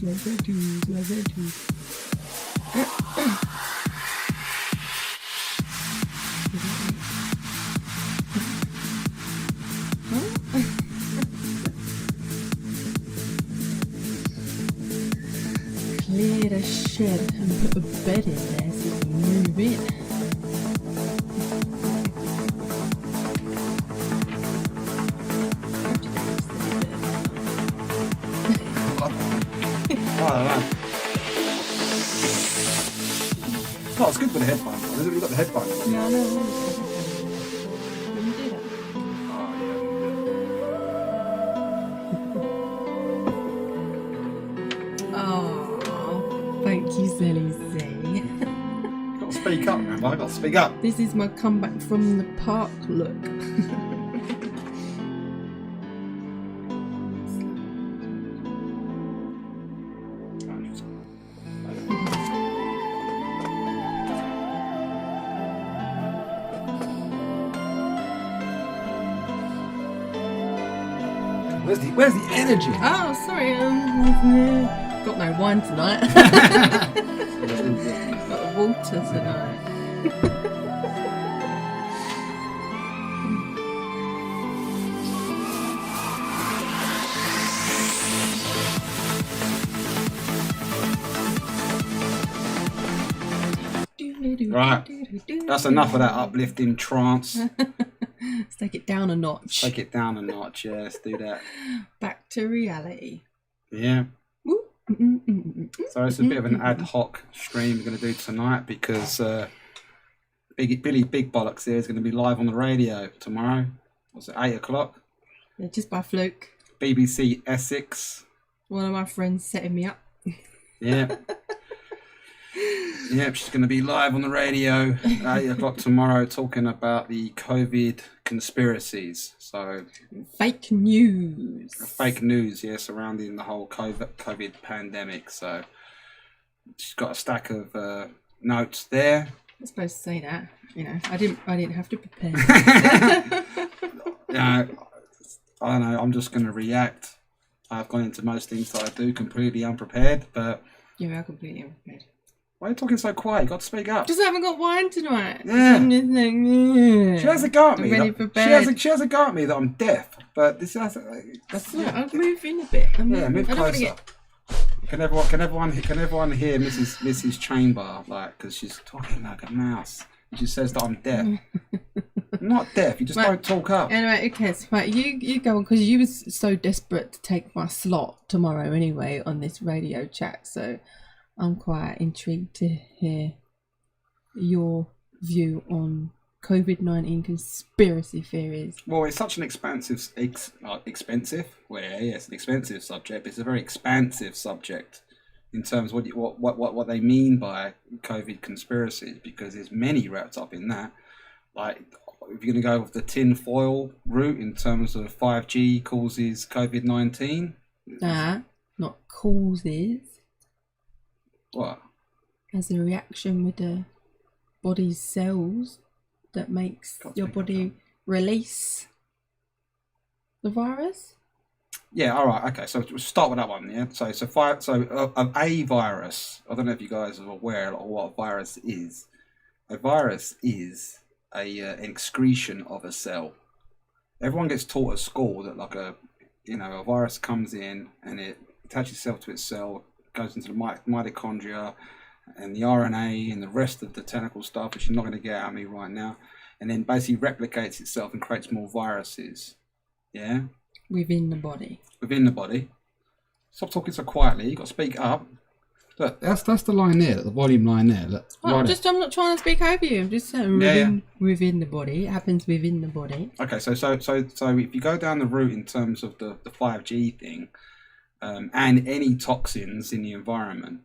Clear the shed and put a bed in there so you can move in. Oh, it's good with the headphones. You've got the headphones on. Yeah, I know. When you do that. Oh, thank you, Silly C. You've got to speak up, man. I've got to speak up. This is my comeback from the park look. Where's the energy? Oh, sorry. Got no wine tonight. Got water tonight. Right. That's enough of that uplifting trance. Let's take it down a notch. Take it down a notch, yeah, let's do that. Back to reality. Yeah. So it's a bit of an ad hoc stream we're going to do tonight because Billy Big Bollocks here is going to be live on the radio tomorrow. What's it, 8 o'clock? Yeah, just by fluke. BBC Essex. One of my friends setting me up. Yeah. Yep, she's going to be live on the radio 8 o'clock tomorrow talking about the COVID conspiracies. So fake news. Fake news, yeah, surrounding the whole COVID pandemic. So she's got a stack of notes there. I'm supposed to say that. You know, I didn't have to prepare. Yeah, I don't know. I'm just going to react. I've gone into most things that I do completely unprepared, but you are completely unprepared. Why are you talking so quiet? You got to speak up. Just haven't got wine tonight. Yeah. I'm just like, yeah. She has a go at me. Ready for bed. She has a go at me that I'm deaf, but this has. That's it. I'll move in a bit. Move closer. Can everyone hear Mrs. Chamber, like, because she's talking like a mouse. She says that I'm deaf. I'm not deaf. You just don't talk up. Anyway, okay, so right, you go on because you was so desperate to take my slot tomorrow anyway on this radio chat. So I'm quite intrigued to hear your view on COVID-19 conspiracy theories. Well, it's such an expensive subject. It's a very expansive subject in terms of what they mean by COVID conspiracies, because there's many wrapped up in that. Like, if you're going to go with the tin foil route in terms of 5G causes COVID-19. Not causes. What? As a reaction with the body's cells that makes your body release the virus. Yeah, all right, okay. So we'll start with that one. Yeah. So a virus. I don't know if you guys are aware of what a virus is. A virus is an excretion of a cell. Everyone gets taught at school that a virus comes in and it attaches itself to its cell, goes into the mitochondria and the RNA and the rest of the technical stuff, which you're not going to get out of me right now, and then basically replicates itself and creates more viruses. Yeah. Within the body. Within the body. Stop talking so quietly. You got to speak up. Look, that's the line there, the volume line there. Look, I'm not trying to speak over you. I'm just saying within the body. It happens within the body. Okay, so if you go down the route in terms of the 5G thing, and any toxins in the environment,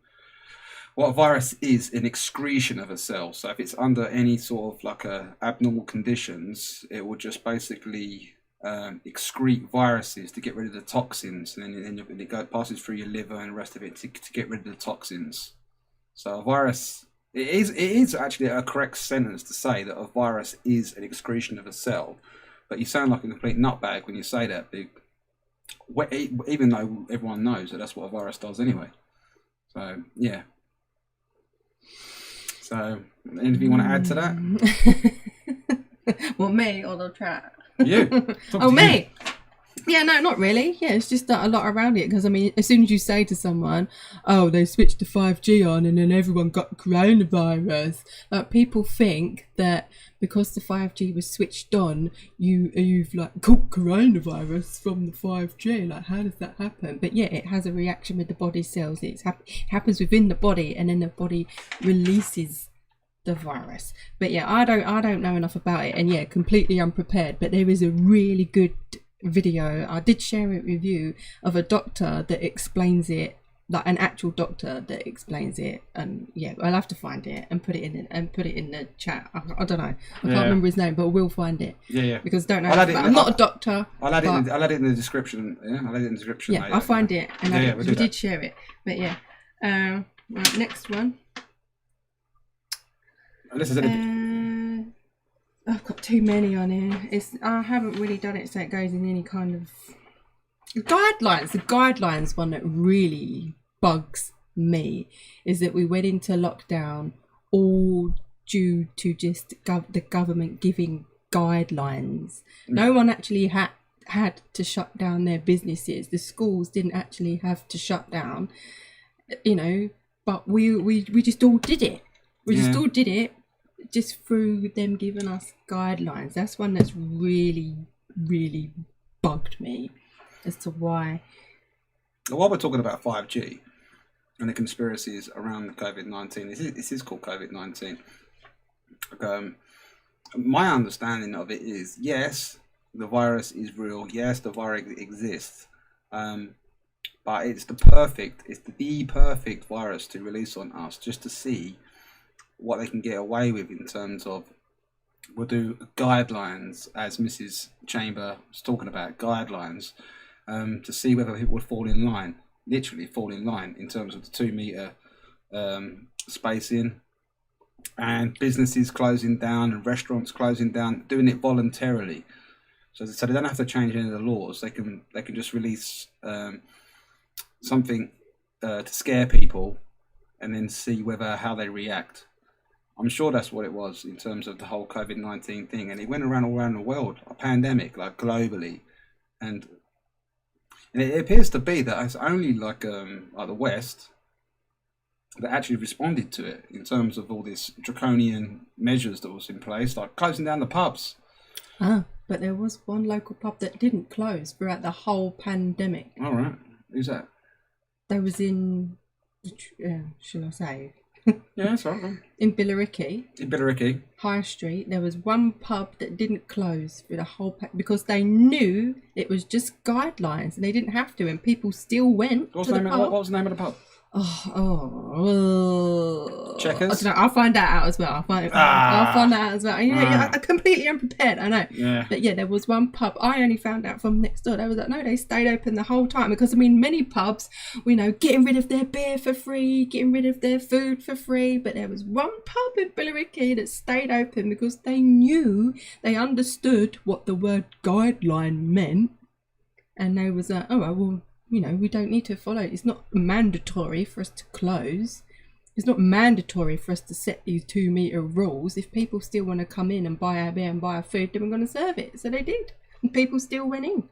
what a virus is an excretion of a cell. So if it's under any sort of abnormal conditions, it will just basically excrete viruses to get rid of the toxins, and then it passes through your liver and the rest of it to get rid of the toxins. So a virus, it is actually a correct sentence to say that a virus is an excretion of a cell, but you sound like a complete nutbag when you say that, even though everyone knows that that's what a virus does anyway. So yeah. So anything you want to add to that? Well, me or the chat? You. Oh, me. Yeah, no, not really. Yeah, it's just a lot around it. Because I mean, as soon as you say to someone, "Oh, they switched to 5G on, and then everyone got coronavirus," people think that because the 5G was switched on, you've like caught coronavirus from the 5G. Like, how does that happen? But yeah, it has a reaction with the body cells. It happens within the body, and then the body releases the virus. But yeah, I don't know enough about it, and yeah, completely unprepared. But there is a really good video, I did share it with you, of a doctor that explains it, like an actual doctor that explains it. And yeah, I'll have to find it and put it in the chat. I don't know, I can't remember his name, but we'll find it. Yeah. Because I don't know, I'm not a doctor. I'll add it in the description. Yeah, I'll add it in the description. Yeah, I'll find it, and we did share it. But yeah, right, next one. Unless there's any... I've got too many on here. I haven't really done it so it goes in any kind of guidelines. The guidelines one that really bugs me is that we went into lockdown all due to just the government giving guidelines. No one actually had to shut down their businesses. The schools didn't actually have to shut down, but we just all did it. We just all did it just through them giving us guidelines. That's one that's really, really bugged me as to why. While we're talking about 5G and the conspiracies around the COVID-19, this is called COVID-19. My understanding of it is, yes, the virus is real. Yes, the virus exists. But it's the perfect virus to release on us, just to see what they can get away with in terms of, we'll do guidelines, as Mrs. Chamber was talking about, guidelines, to see whether people would fall in line, literally fall in line in terms of the 2 meter spacing, and businesses closing down and restaurants closing down, doing it voluntarily. So they don't have to change any of the laws. They can just release something to scare people, and then see how they react. I'm sure that's what it was in terms of the whole COVID-19 thing, and it went all around the world, a pandemic, like globally, and it appears to be that it's only like the West that actually responded to it in terms of all these draconian measures that was in place, like closing down the pubs. But there was one local pub that didn't close throughout the whole pandemic. All right, who's that? There was in, shall I say? Yeah, that's right. In Billericay. In Billericay. High Street, there was one pub that didn't close for the whole because they knew it was just guidelines and they didn't have to, and people still went to the pub. What was the name of the pub? Checkers? I don't know, I'll find that out as well. I'll find that out as well. Yeah, I'm completely unprepared, I know. Yeah. But yeah, there was one pub I only found out from next door. They was like, no, they stayed open the whole time, because I mean, many pubs, getting rid of their beer for free, getting rid of their food for free. But there was one pub in Billericay that stayed open because they understood what the word guideline meant, and they was like, we don't need to follow. It's not mandatory for us to close. It's not mandatory for us to set these 2 meter rules. If people still want to come in and buy our beer and buy our food, then we're going to serve it. So they did. And people still went in.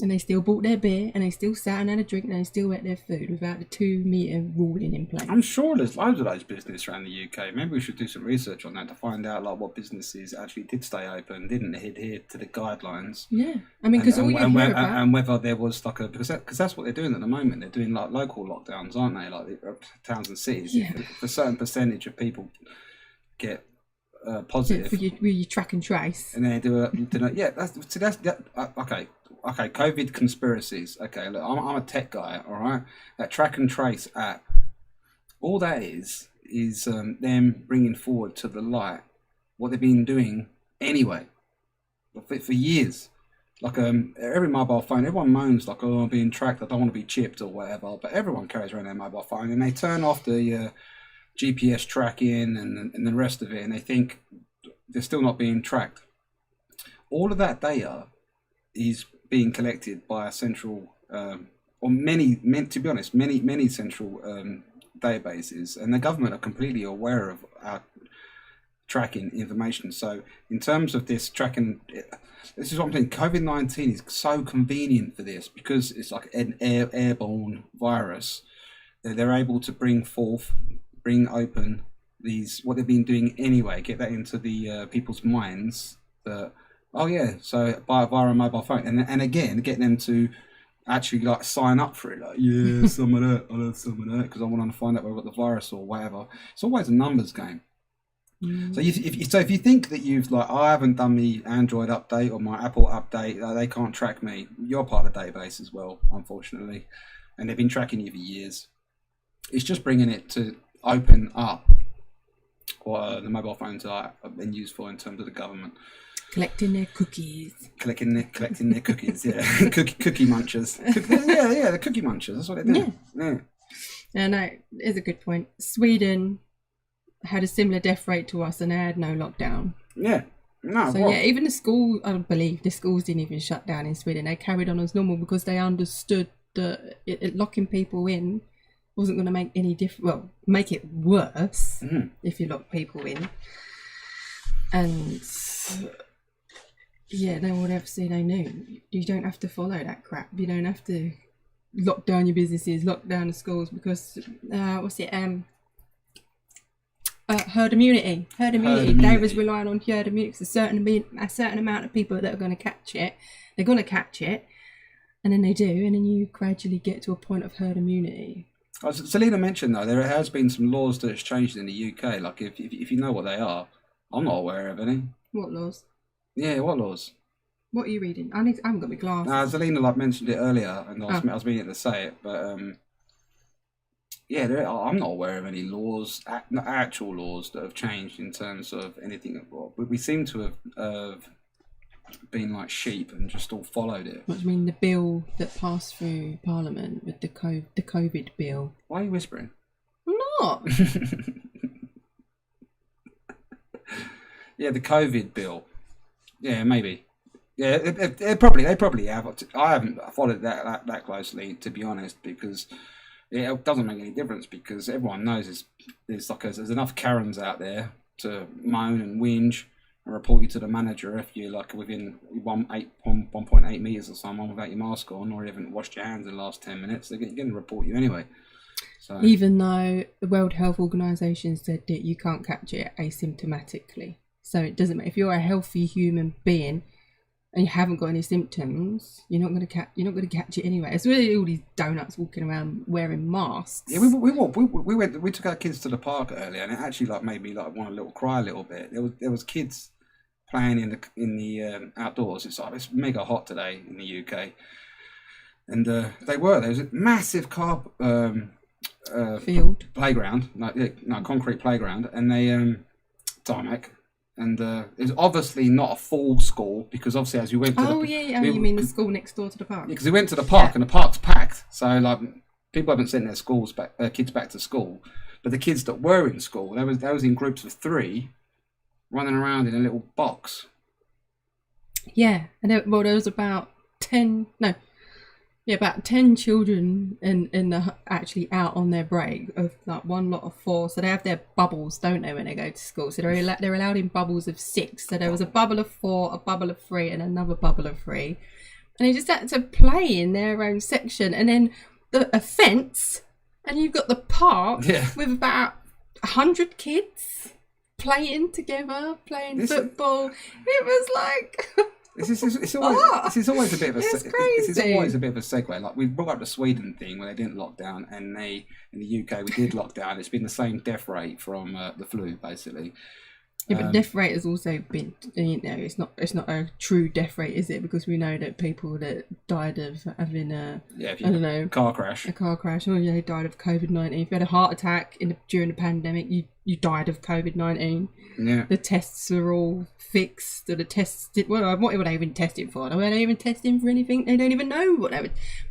And they still bought their beer, and they still sat and had a drink, and they still ate their food without the 2 meter ruling in place. I'm sure there's loads of those businesses around the UK. Maybe we should do some research on that to find out what businesses actually did stay open, didn't adhere to the guidelines. Yeah, I mean, because all you hear about, and whether there was because that's what they're doing at the moment. They're doing like local lockdowns, aren't they? Like towns and cities. Yeah. If a certain percentage of people get positive, for you track and trace, and then they do okay. Okay, COVID conspiracies. Okay, look, I'm a tech guy, all right? That track and trace app, all that is them bringing forward to the light what they've been doing anyway for years. Like every mobile phone, everyone moans like, oh, I'm being tracked, I don't want to be chipped or whatever, but everyone carries around their mobile phone, and they turn off the GPS tracking and the rest of it, and they think they're still not being tracked. All of that data is being collected by a central or to be honest, many central databases, and the government are completely aware of our tracking information. So in terms of this tracking, this is what I'm saying. COVID-19 is so convenient for this because it's like an airborne virus. They're able to bring open these what they've been doing anyway. Get that into the people's minds that so via a mobile phone, and again get them to actually like sign up for it. Like some of that, I'll have some of that because I want to find out whether I've got the virus or whatever. It's always a numbers game. So if you think that I haven't done the Android update or my Apple update, they can't track me. You're part of the database as well, unfortunately, and they've been tracking you for years. It's just bringing it to open up what the mobile phones have been used for in terms of the government. Collecting their cookies. Collecting their cookies, yeah. Cookie munchers. The cookie munchers. That's what they do. Yeah, no, it's a good point. Sweden had a similar death rate to us and they had no lockdown. Yeah. No. So even the school, I believe the schools didn't even shut down in Sweden. They carried on as normal because they understood that locking people in wasn't going to make any difference. Well, make it worse if you lock people in. And they would have said they knew. You don't have to follow that crap. You don't have to lock down your businesses, lock down the schools because herd immunity. They was relying on herd immunity. A certain amount of people that are going to catch it. They're going to catch it, and then they do, and then you gradually get to a point of herd immunity. As Selena mentioned, though, there has been some laws that has changed in the UK. Like if you know what they are, I'm not aware of any. What laws? Yeah, what laws? What are you reading? I haven't got my glasses. Zelina mentioned it earlier, and I was meaning to say it, but I'm not aware of any laws, actual laws that have changed in terms of anything. We seem to have been like sheep and just all followed it. What do you mean, the bill that passed through Parliament with the COVID bill? Why are you whispering? I'm not. Yeah, the COVID bill. Yeah, maybe. Yeah, they probably have. I haven't followed that closely, to be honest, because it doesn't make any difference because everyone knows there's enough Karens out there to moan and whinge and report you to the manager if you're like within 1.8 meters or something without your mask on or you haven't washed your hands in the last 10 minutes. They're going to report you anyway. So, even though the World Health Organization said that you can't catch it asymptomatically. So it doesn't matter if you're a healthy human being and you haven't got any symptoms, you're not going to catch it anyway. It's really all these donuts walking around wearing masks. Yeah, we took our kids to the park earlier, and it actually made me want to cry a little bit. There was kids playing in the outdoors. It's mega hot today in the UK, and there was a massive car field playground, concrete playground, and they tarmac. And it's obviously not a full school because obviously as we went to you mean the school next door to the park? Yeah, because we went to the park and the park's packed. So like people haven't sent their kids back to school, but the kids that were in school, they was in groups of 3, running around in a little box. Yeah, and there was about 10 children in the actually out on their break of like one lot of 4. So they have their bubbles, don't they, when they go to school? So they're allowed in bubbles of 6. So there was a bubble of 4, a bubble of 3, and another bubble of 3. And they just had to play in their own section. And then a fence, and you've got the park with about 100 kids playing together, playing football. It was like... It's always a bit of a segue. Like we brought up the Sweden thing where they didn't lock down, and in the UK we did lock down. It's been the same death rate from the flu, basically. Yeah, but death rate has also been, it's not a true death rate, is it? Because we know that people that died of having a car crash, or died of COVID-19. If you had a heart attack during the pandemic, you died of COVID-19. Yeah, the tests are all fixed. Or the tests what were they even testing for? Were they even testing for anything? They don't even know what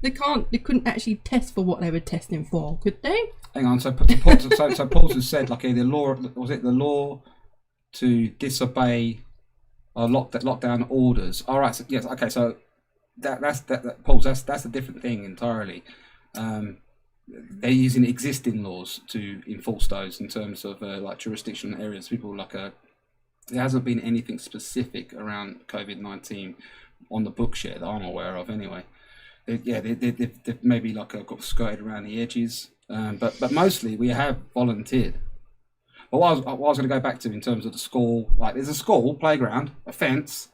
they couldn't actually test for what they were testing for, could they? Hang on. So Paul has said like the law to disobey lockdown orders. All right. So, yes. Okay. So that's Paul. That's a different thing entirely. They're using existing laws to enforce those in terms of like jurisdictional areas. People like there hasn't been anything specific around COVID-19 on the books yet that I'm aware of. Anyway, they've maybe like got skirted around the edges, but mostly we have volunteered. But what I was going to go back to in terms of the school, like there's a school playground, a fence,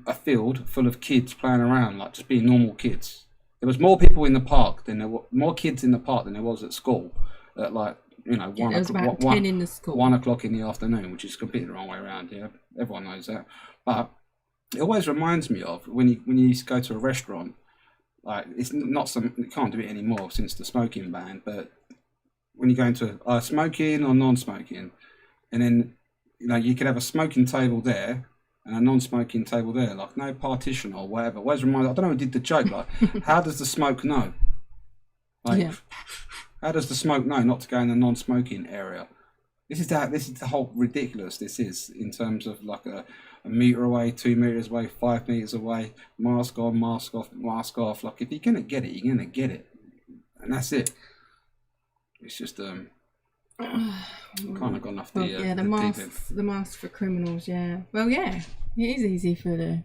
a field full of kids playing around, like just being normal kids. There was more people in the park than there were more kids in the park than there was at school. At like there was about 10 in the school. 1 o'clock in the afternoon, which is completely the wrong way around. Yeah, everyone knows that. But it always reminds me of when you used to go to a restaurant. Like it's not some you can't do it anymore since the smoking ban. But when you go into smoking or non-smoking, and then you could have a smoking table there and a non-smoking table there, like no partition or whatever. Always reminds. I don't know who did the joke. Like, how does the smoke know? Like, how does the smoke know not to go in the non-smoking area? This is the whole ridiculous. This is in terms of like a meter away, 2 meters away, 5 meters away, mask on, mask off, mask off. Like if you're gonna get it, you're gonna get it, and that's it. It's just kind of gone off the the mask for criminals. Yeah, well, yeah, it is easy for the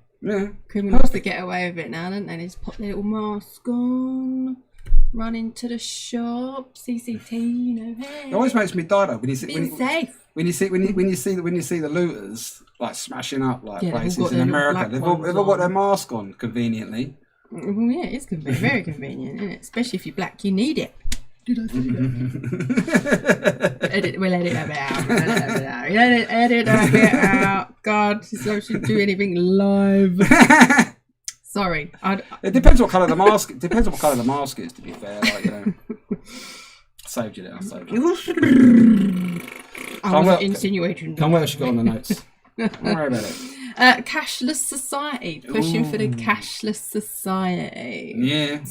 criminals to get away with it now, don't they? They just pop their little mask on, run into the shop, CCT. Hey. It always makes me die though when you see when you see the looters like smashing up like places in America. They've all got their mask on conveniently. Well, yeah, it's very convenient, isn't it? Especially if you're black, you need it. We'll edit that bit out. Edit that bit out. God, I should do anything live. Sorry. It depends what colour the mask. It depends what colour the mask is. To be fair, saved you there. I saved you. I was insinuating. Come what else you got on the notes? Don't worry about it. Cashless society. Pushing for the cashless society. Yeah.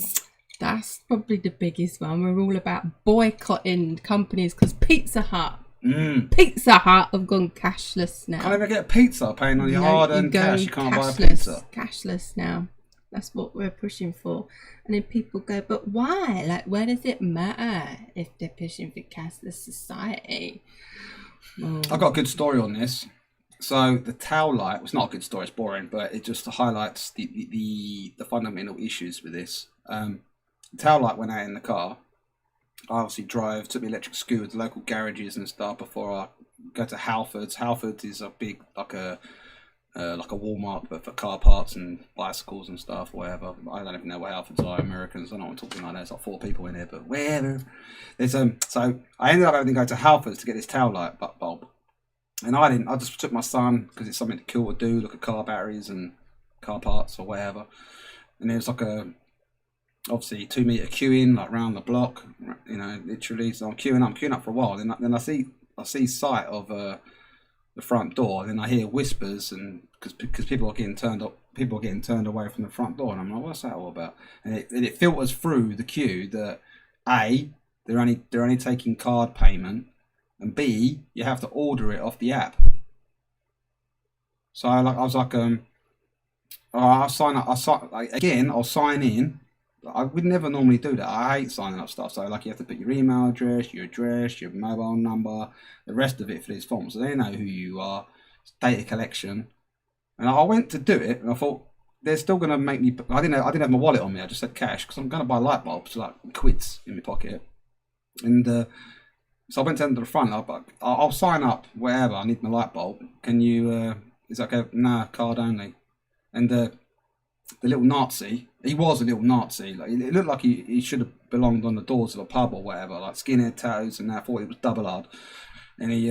That's probably the biggest one. We're all about boycotting companies because Pizza Hut have gone cashless now. Can't even get a pizza paying on your hard-earned cash. You can't buy a pizza. Cashless now. That's what we're pushing for. And then people go, but why? Like, where does it matter if they're pushing for cashless society? I've got a good story on this. So the tail light was not a good story. It's boring, but it just highlights the fundamental issues with this. The tail light went out in the car. I obviously took the electric scooter to local garages and stuff before I go to Halfords. Halfords is a big like a Walmart but for car parts and bicycles and stuff, whatever. I don't even know where Halfords are. Americans, I don't know what I'm talking like that. There's like 4 people in here, but wherever. There's so I ended up having to go to Halfords to get this tail light bulb, and I didn't. I just took my son because it's something to kill or do, look at car batteries and car parts or whatever. And there's like obviously 2 meter queuing like round the block, literally. So I'm queuing up for a while. Then I see sight of the front door. And then I hear whispers, and because people are getting turned away from the front door, and I'm like, what's that all about? And it filters through the queue that they're only taking card payment, and B, you have to order it off the app. So I'll sign up. I'll sign in. I would never normally do that. I hate signing up stuff. So you have to put your email address, your mobile number, the rest of it for these forms. So they know who you are. It's data collection. And I went to do it, and I thought they're still going to make me. I didn't have my wallet on me. I just had cash because I'm going to buy light bulbs, like quids in my pocket. And so I went down to the front. I'll sign up wherever. I need my light bulb. Can you? Is that okay? Nah, card only. And the little Nazi, he was a little Nazi. Like, it looked like he should have belonged on the doors of a pub or whatever, like skinhead tattoos, and I thought it was double hard. And he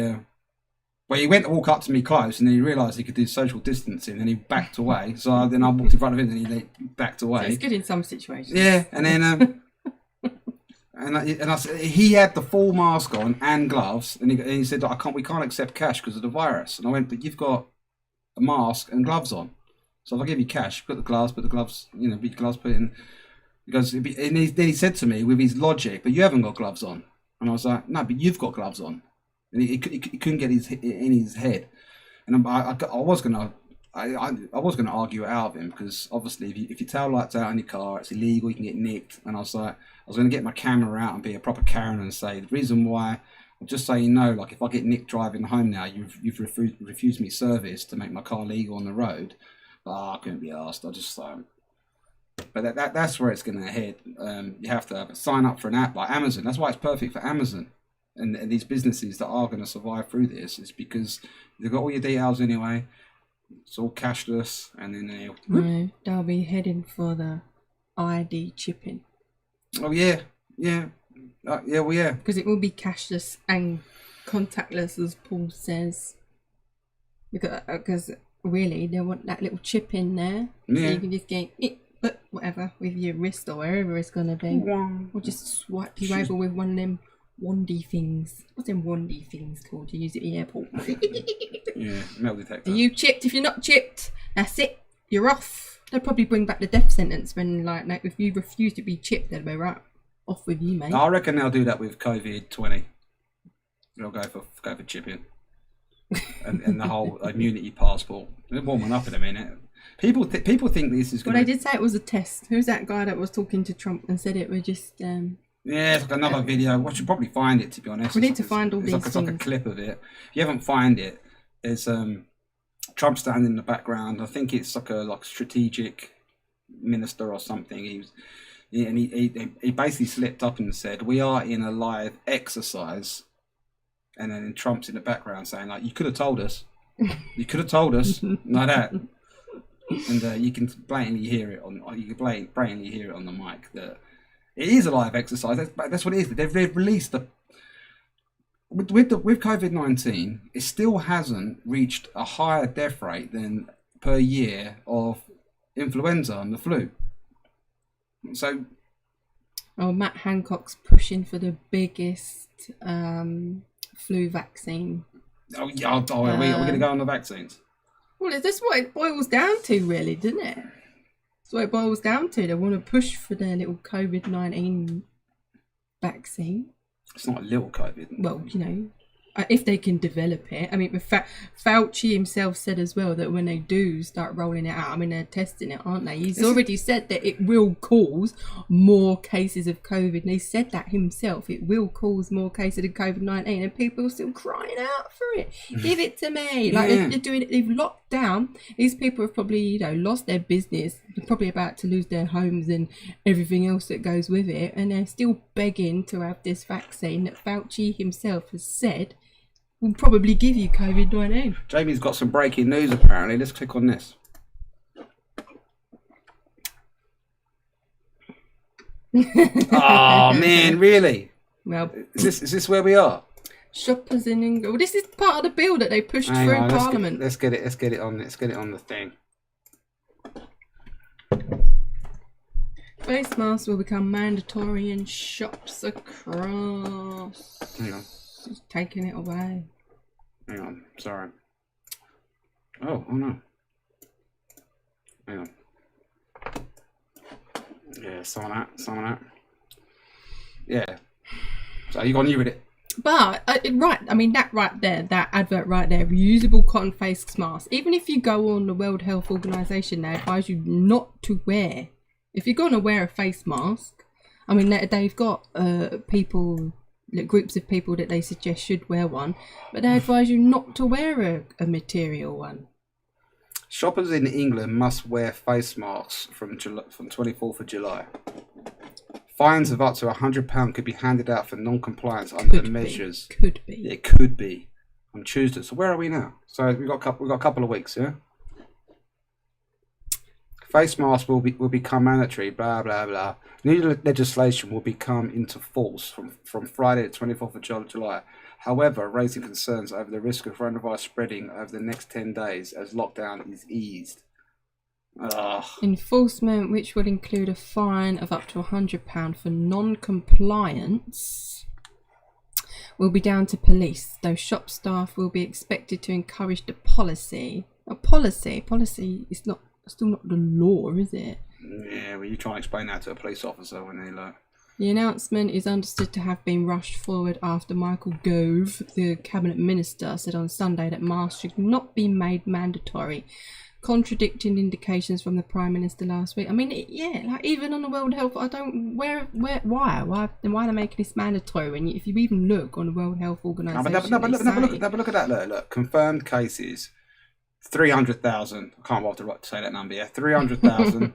went to walk up to me close, and then he realised he could do social distancing, and he backed away. So then I walked in front of him, and he backed away. So it's good in some situations. Yeah, and then he had the full mask on and gloves, and he said, we can't accept cash because of the virus. And I went, but you've got a mask and gloves on. So if I give you cash, put the gloves, put it in. Because then he said to me with his logic, but you haven't got gloves on. And I was like, no, but you've got gloves on. And he couldn't get in his head. And I I was going to argue it out of him because obviously if your tail lights out on your car, it's illegal. You can get nicked. And I was going to get my camera out and be a proper Karen and say the reason why. Just so you know, like if I get nicked driving home now, you've refused me service to make my car legal on the road. I couldn't be asked. I just but that's where it's going to head. You have to sign up for an app like Amazon. That's why it's perfect for Amazon and these businesses that are going to survive through this. Is because they've got all your details anyway. It's all cashless, and then they'll be heading for the ID chipping. Oh yeah. Yeah. Because it will be cashless and contactless, as Paul says. Because really, they want that little chip in there, so you can just get it, but whatever with your wrist or wherever it's gonna be, or just swipe you over with one of them wandy things. What's them wandy things called? You use it at the airport. Yeah, metal detector. Are you chipped? If you're not chipped, that's it. You're off. They'll probably bring back the death sentence when, like, if you refuse to be chipped, they'll be right off with you, mate. I reckon they'll do that with COVID-20. They'll go for chipping. and the whole immunity passport. They're warming up in a minute. People think this is going Well, they did say it was a test. Who's that guy that was talking to Trump and said it was just... Yeah, it's like another video. We should probably find it, to be honest. We need to find all these things. It's like a clip of it. If you haven't found it, there's Trump standing in the background. I think it's like a strategic minister or something. He basically slipped up and said, "We are in a live exercise." And then Trump's in the background saying, like, "You could have told us. You could have told us." Like that. And you can blatantly hear it on the mic that it is a live exercise. That's what it is. They've released with COVID-19, it still hasn't reached a higher death rate than per year of influenza and the flu. So, Matt Hancock's pushing for the biggest flu vaccine. Are we going to go on the vaccines? Well, that's what it boils down to, really, doesn't it? That's what it boils down to. They want to push for their little COVID-19 vaccine. It's not a little COVID. Well, if they can develop it. I mean, Fauci himself said as well that when they do start rolling it out, I mean, they're testing it, aren't they? He's already said that it will cause more cases of COVID. And he said that himself. It will cause more cases of COVID-19. And people are still crying out for it. Give it to me. Like, they're doing it. They've locked down. These people have probably, lost their business. They're probably about to lose their homes and everything else that goes with it. And they're still begging to have this vaccine that Fauci himself has said will probably give you COVID-19. Jamie's got some breaking news apparently. Let's click on this. Oh man, really? Well, is this where we are? Shoppers in England. Well, this is part of the bill that they pushed through Parliament. Let's get it on the thing. Face masks will become mandatory in shops across. Hang on. It's taking it away. Hang on, sorry. Oh no. Hang on. Yeah, some of that. Yeah. So you read it. But, right, I mean, that right there, that advert right there, reusable cotton face masks. Even if you go on the World Health Organization, they advise you not to wear. If you're going to wear a face mask, I mean, they've got groups of people that they suggest should wear one, but they advise you not to wear a material one. Shoppers in England must wear face masks from 24th of July. Fines of up to £100 could be handed out for non-compliance under the measures. Could be. It could be on Tuesday. So where are we now? So we've got a couple of weeks, yeah. Face masks will become mandatory. Blah blah blah. New legislation will become into force from Friday, the 24th of July. However, raising concerns over the risk of coronavirus spreading over the next 10 days as lockdown is eased. Enforcement, which would include a fine of up to £100 for non-compliance, will be down to police, though shop staff will be expected to encourage the policy. Policy is still not the law, is it? Yeah, well, you try and explain that to a police officer when they look. The announcement is understood to have been rushed forward after Michael Gove, the cabinet minister, said on Sunday that masks should not be made mandatory. contradicting indications from the Prime Minister last week. I mean, like even on the World Health, I don't why are they making this mandatory? When if you even look on the World Health Organization, Have a look at that. Look, confirmed cases 300,000. I can't bother to say that number. Yeah, 300,000.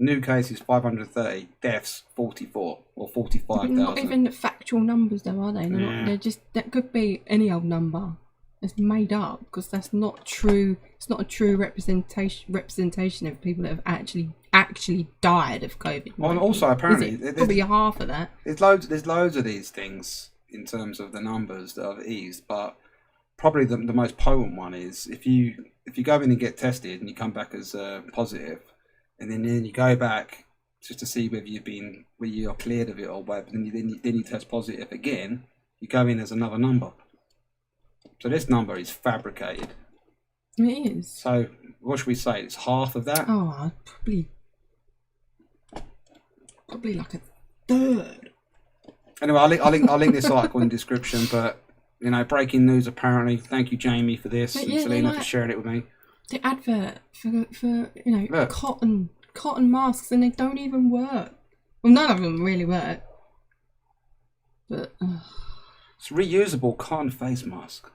New cases 530, deaths 44 or 45,000. Not even factual numbers, though, are they? They're just that could be any old number. It's made up because that's not true. It's not a true representation of people that have actually died of COVID. Well, and also apparently probably half of that. There's loads of these things in terms of the numbers that have eased, but probably the most potent one is if you go in and get tested and you come back as positive. And then you go back just to see whether you're cleared of it or whatever. Then you test positive again. You go in as another number. So this number is fabricated. It is. So what should we say? It's half of that. Oh, probably like a third. Anyway, I'll link this article in the description. But breaking news apparently. Thank you, Jamie, for this, and Selena for sharing it with me. The advert for cotton masks, and they don't even work. Well, none of them really work. But it's a reusable cotton face mask.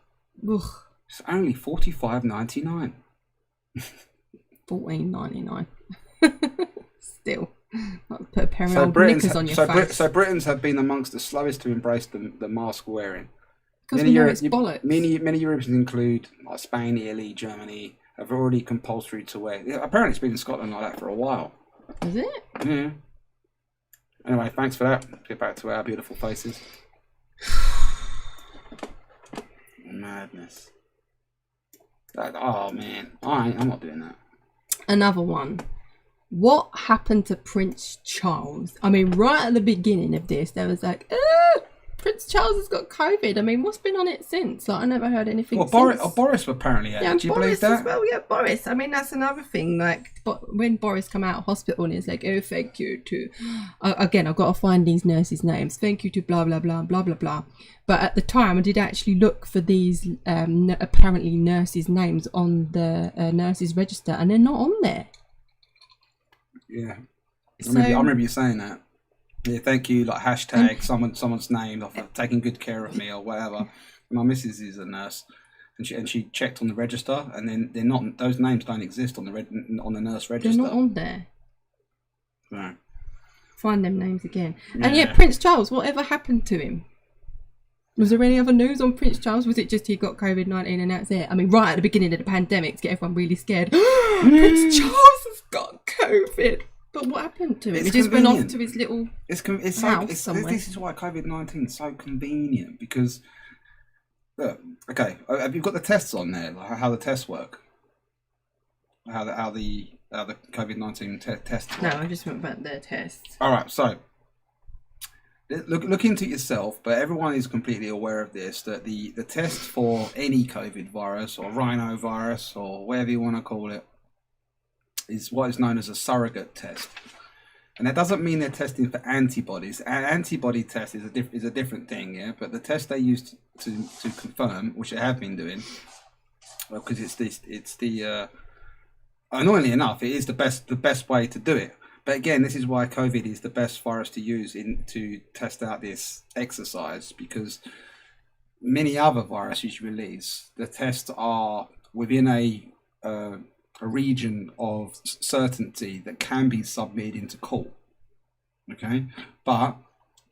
Ugh. It's only $45.99. $14.99. Still, not put a pair of old knickers on your face. So Britons have been amongst the slowest to embrace the mask wearing. Because we know it's bollocks. Many Europeans include like Spain, Italy, Germany. Have already compulsory to wear. Apparently, it's been in Scotland like that for a while. Is it? Yeah. Anyway, thanks for that. Get back to our beautiful faces. Madness. Oh man, I'm not doing that. Another one. What happened to Prince Charles? I mean, right at the beginning of this, there was like, Prince Charles has got COVID. I mean, what's been on it since? Like, I never heard anything since. Boris apparently had. Yeah, do you Boris believe that? As well, yeah, Boris. I mean, that's another thing. Like, but when Boris come out of hospital and he's like, oh, thank you to... again, I've got to find these nurses' names. Thank you to blah, blah, blah, blah, blah, blah. But at the time, I did actually look for these apparently nurses' names on the nurses' register, and they're not on there. Yeah. I remember you saying that. Yeah, thank you, like hashtag someone's name, like taking good care of me or whatever. My missus is a nurse, and she checked on the register, and then they're not. Those names don't exist on the nurse register. They're not on there. No. Find them names again. Yeah. And yeah, Prince Charles. Whatever happened to him? Was there any other news on Prince Charles? Was it just he got COVID-19 and that's it? I mean, right at the beginning of the pandemic, to get everyone really scared. Prince Charles has got COVID. But what happened to him? He just went off to his little house somewhere. This is why COVID-19 is so convenient because, look, okay, have you got the tests on there? Like how the tests work? How the COVID-19 tests work? No, I just went about their tests. All right, so look into it yourself, but everyone is completely aware of this, that the test for any COVID virus or rhinovirus or whatever you want to call it is what is known as a surrogate test. And that doesn't mean they're testing for antibodies. An antibody test is a different thing, yeah. But the test they use to confirm, which they have been doing, well, because it's the annoyingly enough, it is the best way to do it. But again, this is why COVID is the best virus to use to test out this exercise, because many other viruses you release, the tests are within a region of certainty that can be submitted into court. Okay, but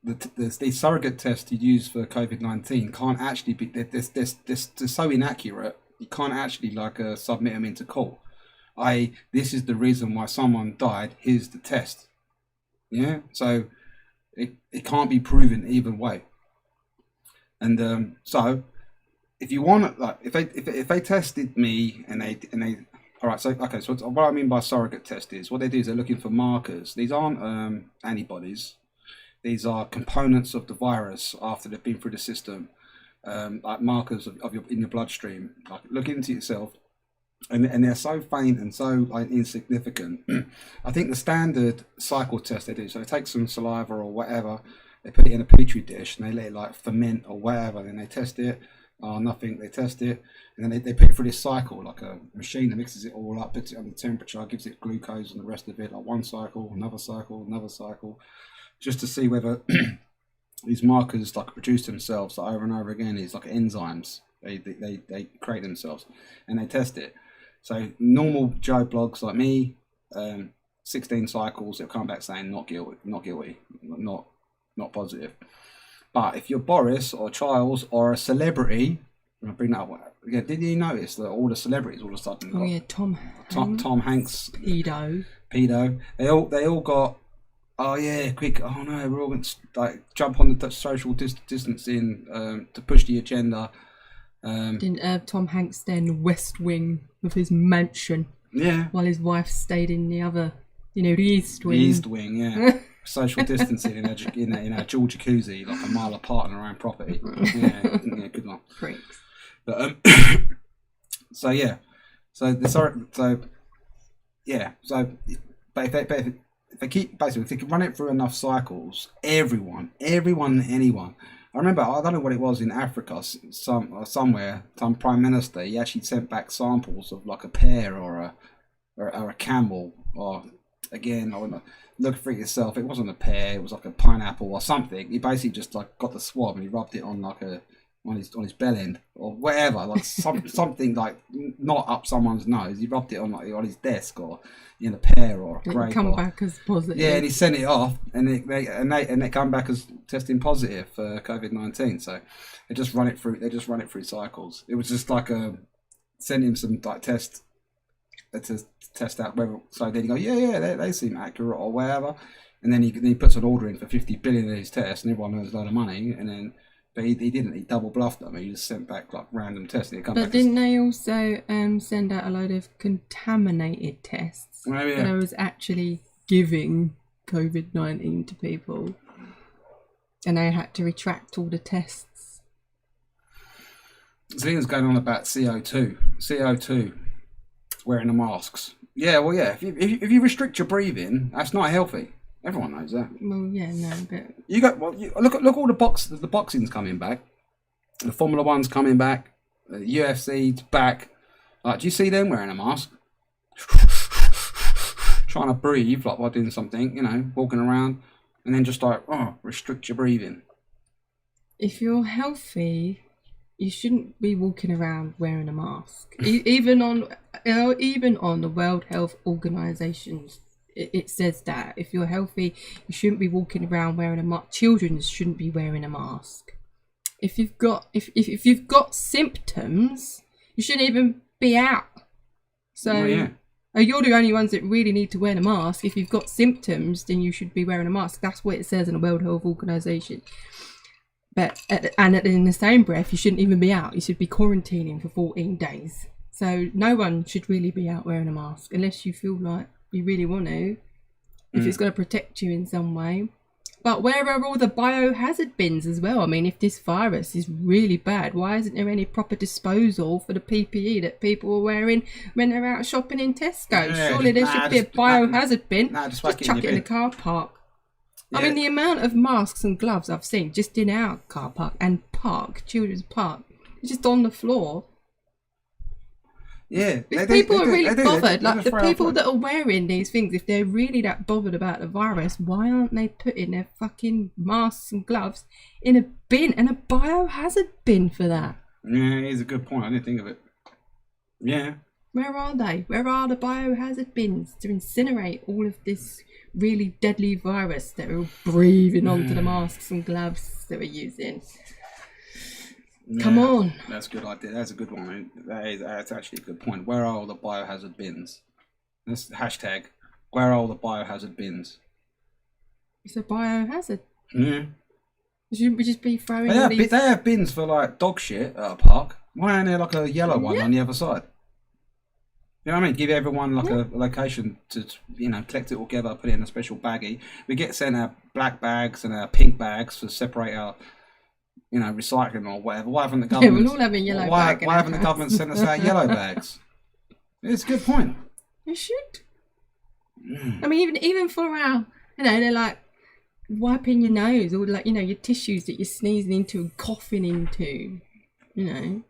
the surrogate test you use for COVID-19 can't actually be. They're so inaccurate. You can't actually submit them into court. This is the reason why someone died. Here's the test. Yeah, so it can't be proven either way. And so if you want, like, if they tested me and they all right, so what I mean by surrogate test is what they do is they're looking for markers. These aren't antibodies. These are components of the virus after they've been through the system, like markers in your bloodstream. Like, look into yourself, and they're so faint and so insignificant. I think the standard cycle test they do, so they take some saliva or whatever, they put it in a petri dish and they let it ferment or whatever, then they test it. Oh, nothing. They test it, and then they put it through this cycle, like a machine that mixes it all up, puts it under temperature, gives it glucose and the rest of it, like one cycle, another cycle, another cycle, just to see whether these markers like produce themselves like, over and over again. These like enzymes, they create themselves, and they test it. So normal Joe blogs like me, 16 cycles, they'll come back saying not guilty, not positive. But if you're Boris or Charles or a celebrity, and I bring that up again, did you notice that all the celebrities all of a sudden Oh yeah, Tom Hanks, pedo. They all got. Oh yeah, quick! Oh no, we're all going to like jump on the social distancing to push the agenda. Didn't Tom Hanks stay in the West Wing of his mansion? Yeah. While his wife stayed in the other, the East Wing. The East Wing, yeah. Social distancing in a dual jacuzzi, like a mile apart on their own property. Yeah, good one. Freaks. But so yeah, but if they keep basically, if they can run it through enough cycles, anyone. I remember, I don't know what it was in Africa, somewhere, some prime minister, he actually sent back samples of like a pear or a camel, or again, I wouldn't know. Look for it yourself. It wasn't a pear. It was like a pineapple or something. He basically just like got the swab and he rubbed it on like on his bell end or whatever, like something like not up someone's nose. He rubbed it on like on his desk or in a pear or a grape. Come back as positive. Yeah, and he sent it off, and they come back as testing positive for COVID-19. So they just run it through. They just run it through cycles. It was just like send him some like test to test out whether. So then you go, yeah, they seem accurate or whatever, and then he puts an order in for 50 billion of these tests, and everyone knows a lot of money, and then. But he didn't. He double bluffed them. He just sent back like random tests. And but didn't they also send out a load of contaminated tests? Oh, yeah. That I was actually giving COVID-19 to people, and they had to retract all the tests. Things going on about CO2, wearing the masks. Yeah, well, yeah. If you restrict your breathing, that's not healthy. Everyone knows that. Well, yeah, no, but you got look all the boxing's coming back, the Formula One's coming back, the UFC's back. Like, do you see them wearing a mask, trying to breathe like while doing something, walking around, and then just like restrict your breathing. If you're healthy, you shouldn't be walking around wearing a mask. Even on the World Health Organization's. It says that if you're healthy, you shouldn't be walking around wearing a mask. Children shouldn't be wearing a mask. If you've got symptoms, you shouldn't even be out. So you're the only ones that really need to wear a mask. If you've got symptoms, then you should be wearing a mask. That's what it says in the World Health Organization. But in the same breath, you shouldn't even be out. You should be quarantining for 14 days. So no one should really be out wearing a mask unless you feel like you really want to, if it's going to protect you in some way. But where are all the biohazard bins as well? I mean, if this virus is really bad, why isn't there any proper disposal for the PPE that people are wearing when they're out shopping in Tesco? Yeah, surely there should be a biohazard bin. Just chuck it in the car park. Yeah. I mean, the amount of masks and gloves I've seen just in our car park and children's park, it's just on the floor. Yeah, if people are really bothered, like the people that are wearing these things, if they're really that bothered about the virus, why aren't they putting their fucking masks and gloves in a bin and a biohazard bin for that? Yeah, it's a good point. I didn't think of it. Yeah. Where are they? Where are the biohazard bins to incinerate all of this really deadly virus that are breathing onto the masks and gloves that we're using? Yeah, come on. That's a good idea. That's a good one. That's actually a good point. Where are all the biohazard bins? That's the hashtag. Where are all the biohazard bins? It's a biohazard. Yeah. Shouldn't we just be throwing They have bins for like dog shit at a park. Why aren't there like a yellow one on the other side? You know what I mean? Give everyone like a location to, collect it all together, put it in a special baggie. We get sent our black bags and our pink bags to separate our recycling or whatever. Why haven't the government? Yeah, we'll all have a yellow bag. Why haven't the government sent us our yellow bags? It's a good point. It should. I mean, even for our, they're like wiping your nose or like your tissues that you're sneezing into and coughing into. you know.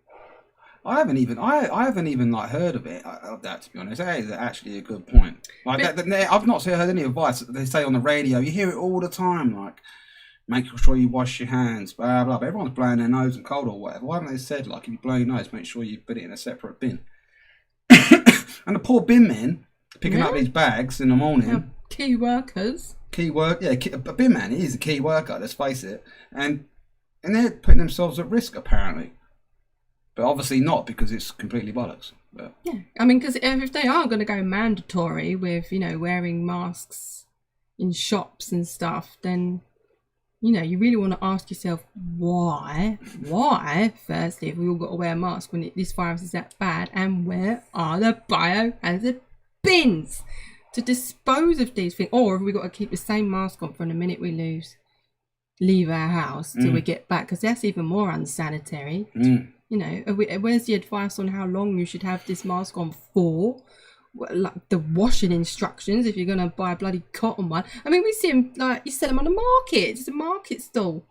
I haven't even like heard of it of that, to be honest. That is actually a good point. Like I've not heard any advice that they say on the radio. You hear it all the time, like make sure you wash your hands, blah blah. But everyone's blowing their nose and cold or whatever. Why haven't they said like if you blow your nose, make sure you put it in a separate bin? And the poor bin men picking up these bags in the morning. Key workers. A bin man. He is a key worker. Let's face it. And they're putting themselves at risk apparently. But obviously not, because it's completely bollocks. But. Yeah, I mean, because if they are going to go mandatory with, you know, wearing masks in shops and stuff, then, you know, you really want to ask yourself why. Why, firstly, if we all got to wear a mask when this virus is that bad, and where are the biohazard bins to dispose of these things? Or have we got to keep the same mask on from the minute we leave our house till we get back? Because that's even more unsanitary. You know, where's the advice on how long you should have this mask on for? Like the washing instructions if you're going to buy a bloody cotton one. I mean, we see them, like, you sell them on the market. It's a market stall.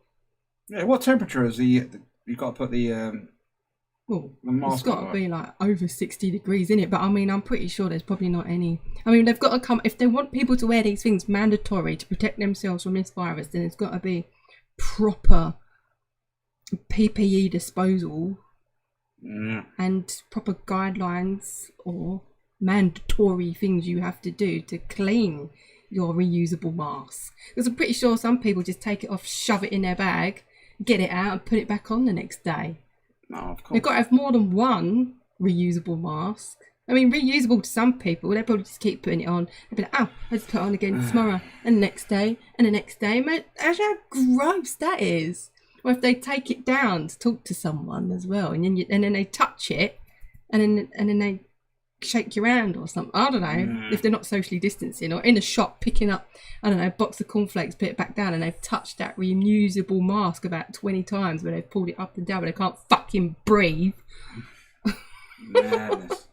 Yeah, what temperature is you've got to put the mask it's got to be like over 60 degrees in it. But I mean, I'm pretty sure there's probably not any. I mean, they've got to come, if they want people to wear these things mandatory to protect themselves from this virus, then it's got to be proper PPE disposal. And proper guidelines or mandatory things you have to do to clean your reusable mask. Because I'm pretty sure some people just take it off, shove it in their bag, get it out and put it back on the next day. No, of course. They've got to have more than one reusable mask. I mean, reusable to some people, they probably just keep putting it on. They'll be like, oh, I'll just put it on again tomorrow and the next day and the next day. Man, how gross that is. Or if they take it down to talk to someone as well, and then they touch it, and then they shake your hand or something. I don't know if they're not socially distancing, or in a shop picking up, I don't know, a box of cornflakes, put it back down, and they've touched that reusable mask about 20 times where they've pulled it up and down, but they can't fucking breathe. Madness.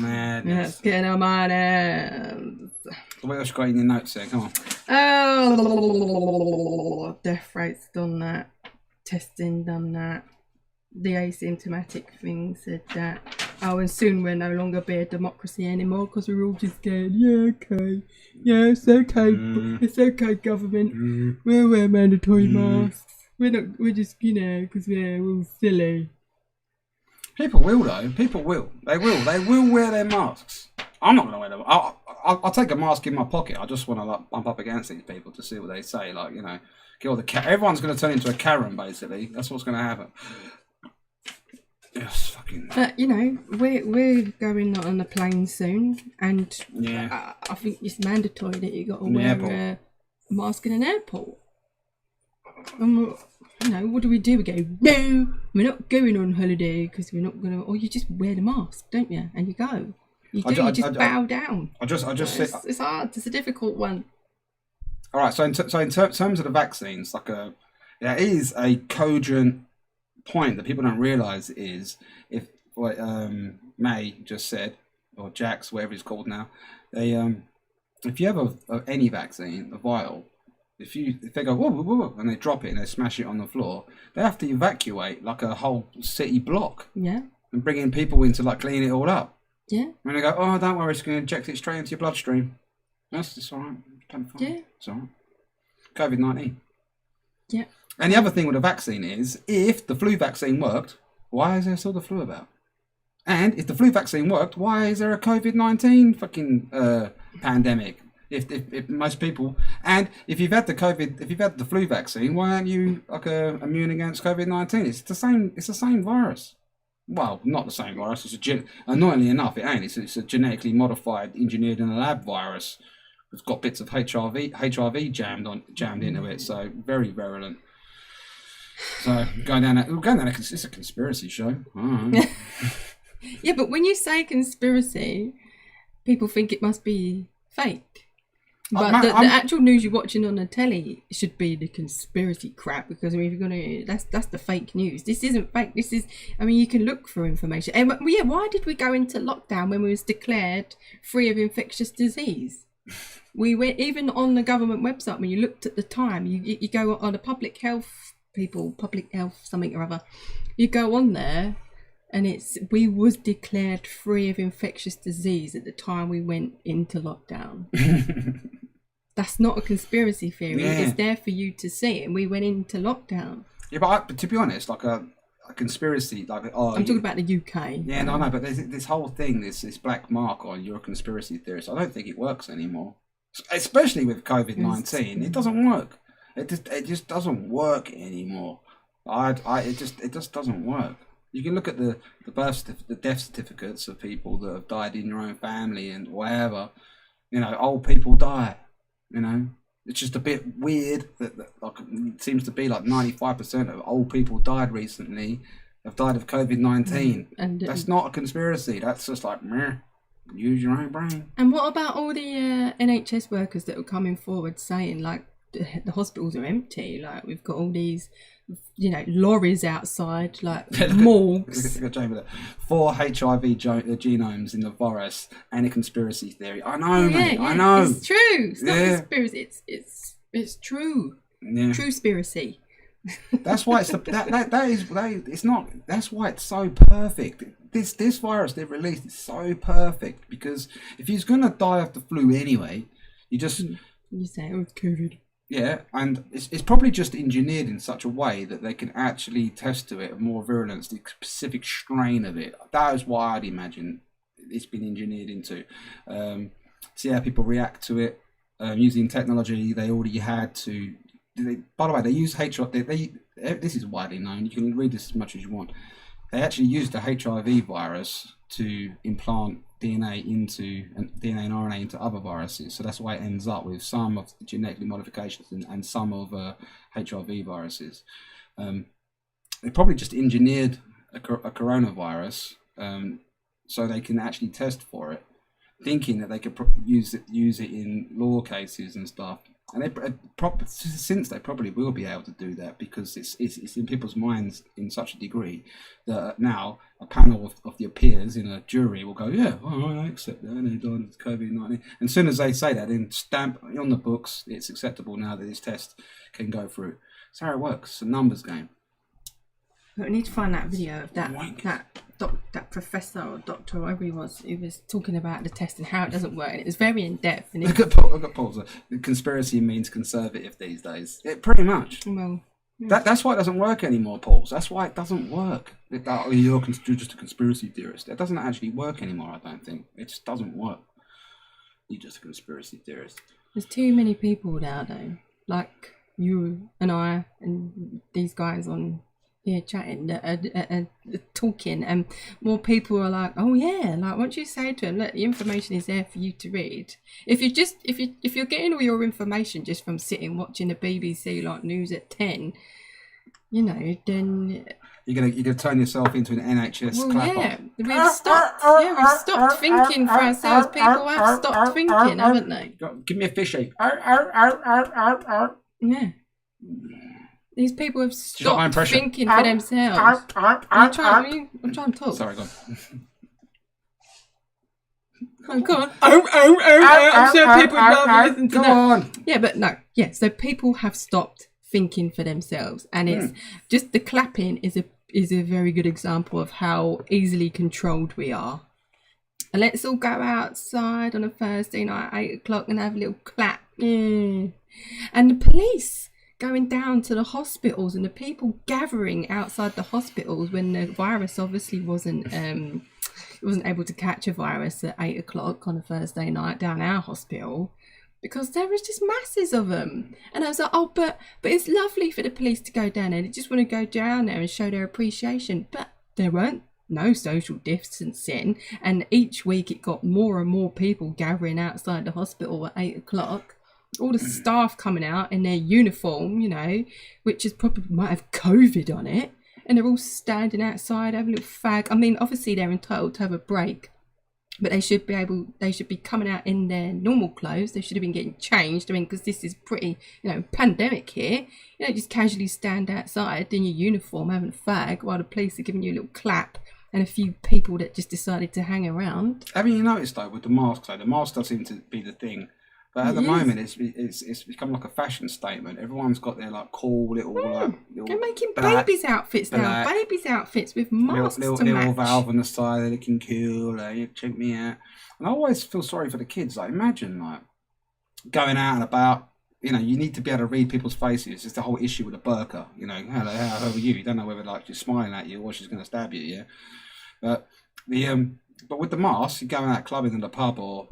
Let's get on my hands. What else you got in your notes there? Come on. Oh, death rate's done that. Testing done that. The asymptomatic thing said that. Oh, and soon we'll no longer be a democracy anymore because we're all just going, yeah, okay. Yeah, it's okay. It's okay, government. We'll wear mandatory masks. We're just, you know, because we're all silly. People will, though. People will. They will. They will wear their masks. I'm not going to wear them. I'll take a mask in my pocket. I just want to like bump up against these people to see what they say. Like, you know, get all the everyone's going to turn into a Karen, basically. That's what's going to happen. Yes, fucking. You know, we're going on a plane soon, and I think it's mandatory that you got to wear a mask in an airport. You know, what do? We go, no, we're not going on holiday because we're not going to. Or you just wear the mask, don't you? And you go. You just bow down. It's hard. It's a difficult one. All right. So in terms of the vaccines, like there is a cogent point that people don't realise is if what May just said, or Jax, whatever it's called now, they if you have any vaccine, a vial, if they go whoa, whoa, whoa, and they drop it and they smash it on the floor, they have to evacuate like a whole city block. Yeah. And bring in people in to like clean it all up. Yeah. And they go, oh, don't worry, it's going to inject it straight into your bloodstream. It's all right. Yeah. It's all right. COVID-19. Yeah. And the other thing with a vaccine is, if the flu vaccine worked, why is there still the flu about? And if the flu vaccine worked, why is there a COVID-19 fucking pandemic? If most people, and if you've had the flu vaccine, why aren't you like immune against COVID-19? It's the same virus. Well, not the same virus. It's annoyingly enough, it ain't. It's a genetically modified, engineered in a lab virus. It's got bits of HRV jammed into it, so very virulent. So going down it's a conspiracy show. Yeah, but when you say conspiracy, people think it must be fake. But the actual news you're watching on the telly should be the conspiracy crap, because I mean, if you're gonna, that's the fake news. This isn't fake. This is, I mean, you can look for information. And yeah, why did we go into lockdown when we was declared free of infectious disease? We went even on the government website when you looked at the time. You go on a public health people, public health, something or other. You go on there, and we was declared free of infectious disease at the time we went into lockdown. That's not a conspiracy theory. Yeah. It's there for you to see, and we went into lockdown. Yeah, but to be honest, like a conspiracy, like I'm talking about the UK. Yeah, no, but there's this whole thing, this black mark on you're a conspiracy theorist. I don't think it works anymore, especially with COVID-19. It doesn't work. It just doesn't work anymore. It just doesn't work. You can look at the death certificates of people that have died in your own family and whatever. You know, old people die. You know, it's just a bit weird that like it seems to be like 95% of old people died recently have died of COVID-19. And that's not a conspiracy. That's just like, meh, use your own brain. And what about all the NHS workers that were coming forward saying like the hospitals are empty? Like we've got all these, you know, lorries outside, like morgues. 4 HIV genomes in the virus and a conspiracy theory. I know, mate. I know. It's true. It's not a conspiracy. It's true. Yeah. True conspiracy. That's why it's not. That's why it's so perfect. This virus they've released is so perfect because if he's gonna die of the flu anyway, you say it's COVID. Yeah, and it's probably just engineered in such a way that they can actually test to it more virulence, the specific strain of it. That is why I'd imagine it's been engineered into. See how people react to it using technology they already had to. By the way, they use HIV. This is widely known. You can read this as much as you want. They actually used the HIV virus to implant DNA and RNA into other viruses. So that's why it ends up with some of the genetic modifications and some of HIV viruses. They probably just engineered a coronavirus so they can actually test for it, thinking that they could use it in law cases and stuff. And since they probably will be able to do that because it's in people's minds in such a degree that now a panel of your peers in a jury will go, yeah, I accept that, and they died of COVID-19. And as soon as they say that, then stamp on the books, it's acceptable now that this test can go through. That's how it works. It's a numbers game. But we need to find that video of that professor or doctor, or whoever he was talking about the test and how it doesn't work. And it was very in depth. And Look at Paul. Conspiracy means conservative these days. It pretty much. Well, yeah. That's why it doesn't work anymore, Paul. That's why it doesn't work. You're just a conspiracy theorist. It doesn't actually work anymore. I don't think it just doesn't work. You're just a conspiracy theorist. There's too many people now, though. Like you and I and these guys on. Yeah, chatting, talking, and more people are like, "Oh yeah!" Like once you say to them, "Look, the information is there for you to read." If you're getting all your information just from sitting watching the BBC like news at 10, you know, then you're gonna turn yourself into an NHS clapper. Yeah, we've stopped thinking for ourselves. People have stopped thinking, haven't they? Give me a fishy. Yeah. These people have stopped thinking for themselves. I'm trying to talk. Sorry, go on. Go on. I'm sure people would love to listen to that. Go on. Yeah, but no. Yeah, so people have stopped thinking for themselves. And it's just the clapping is a very good example of how easily controlled we are. And let's all go outside on a Thursday night, 8 o'clock, and have a little clap. And the police going down to the hospitals and the people gathering outside the hospitals when the virus obviously wasn't able to catch a virus at 8 o'clock on a Thursday night down our hospital because there was just masses of them. And I was like, oh, but it's lovely for the police to go down there. They just want to go down there and show their appreciation. But there weren't no social distancing. And each week it got more and more people gathering outside the hospital at 8 o'clock. All the staff coming out in their uniform, you know, which is probably might have COVID on it, and they're all standing outside having a little fag. I mean, obviously they're entitled to have a break, but they should be coming out in their normal clothes. They should have been getting changed. I mean, because this is pretty, you know, pandemic here. You don't just casually stand outside in your uniform having a fag while the police are giving you a little clap and a few people that just decided to hang around. Haven't you noticed though with the masks? The mask does seem to be the thing. But at It the is. moment, it's become like a fashion statement. Everyone's got their like cool little They're making black, babies outfits now. Babies outfits with masks to little match. valve on the side. They're looking cool. Check me out. And I always feel sorry for the kids. Like imagine like going out and about. You know, you need to be able to read people's faces. It's the whole issue with the burqa. You know, hello, how are you? You don't know whether like she's smiling at you or she's going to stab you. Yeah, but but with the mask, you're going out clubbing in the pub or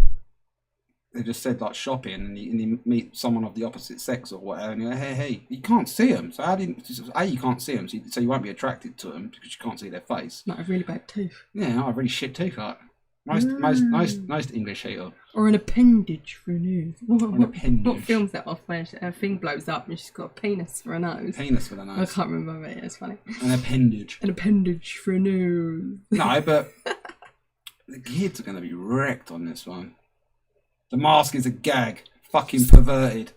they just said like shopping and you meet someone of the opposite sex or whatever and you're like, hey, you can't see them. So how do you can't see them, so you won't be attracted to them because you can't see their face. Like a really bad tooth. Yeah, a really shit tooth. Like most English hater. Or an appendage for a nose. An appendage. What films that off when a thing blows up and she's got a penis for a nose? Penis for a nose. I can't remember it. It's funny. An appendage. An appendage for a nose. No, but the kids are going to be wrecked on this one. The mask is a gag. Fucking perverted.